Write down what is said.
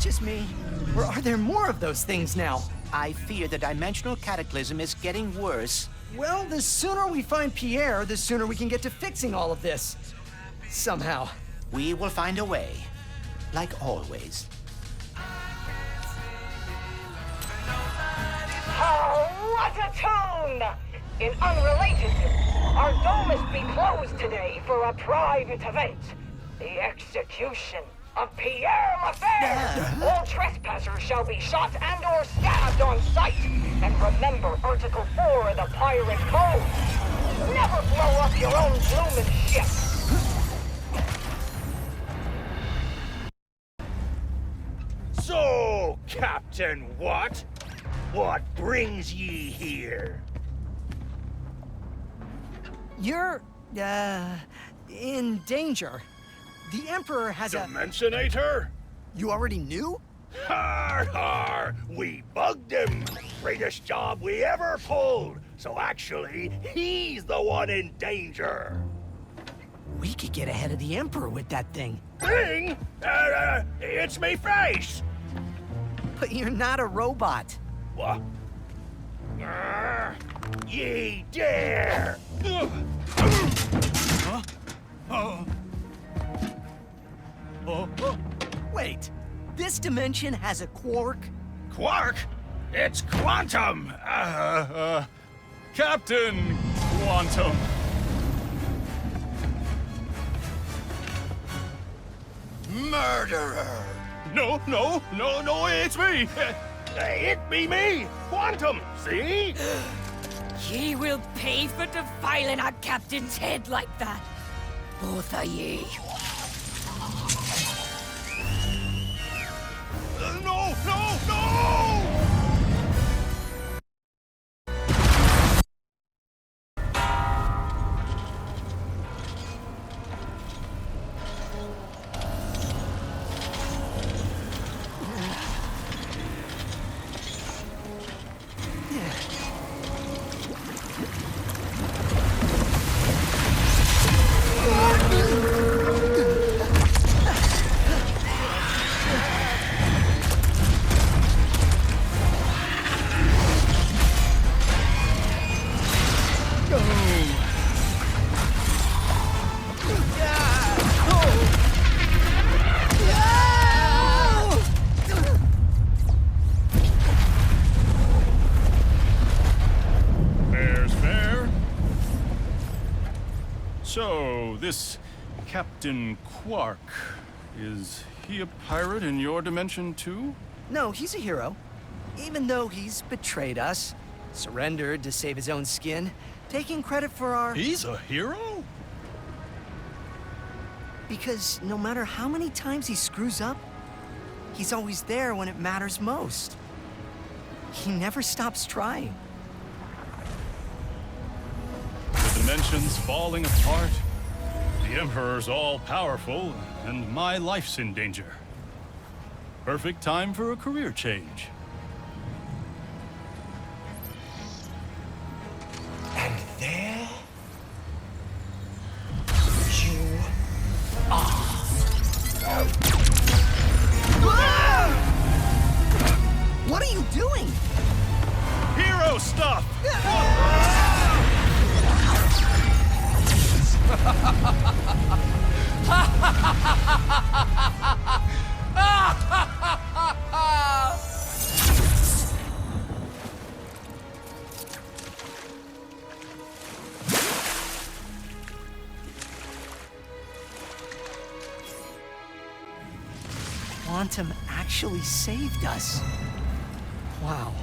just me? Or are there more of those things now? I fear the dimensional cataclysm is getting worse. Well, the sooner we find Pierre, the sooner we can get to fixing all of this. Somehow. We will find a way. Like always. Oh, what a tune! In unrelated news, our dome must be closed today for a private event. The execution of Pierre Lefebvre. All trespassers shall be shot and or stabbed on sight. And remember Article 4 of the Pirate Code. Never blow up your own bloomin' ship. So, Captain What? What brings ye here? You're, in danger. The Emperor has Dimensionator? You already knew? Har har! We bugged him! Greatest job we ever pulled! So actually, he's the one in danger! We could get ahead of the Emperor with that thing. Thing? It's me face! But you're not a robot. What? Ye dare! Huh? Wait, this dimension has a quark? Quark? It's quantum! Captain Quantum. Murderer! No, it's me! It be me! Quantum! See? Ye will pay for defiling our captain's head like that. Both of ye. No! So, this Captain Quark, is he a pirate in your dimension too? No, he's a hero. Even though he's betrayed us, surrendered to save his own skin, taking credit for our... He's a hero? Because no matter how many times he screws up, he's always there when it matters most. He never stops trying. The dimension's falling apart. The Emperor's all-powerful, and my life's in danger. Perfect time for a career change. And there you are. What are you doing? Hero stuff! Quantum actually saved us. Wow.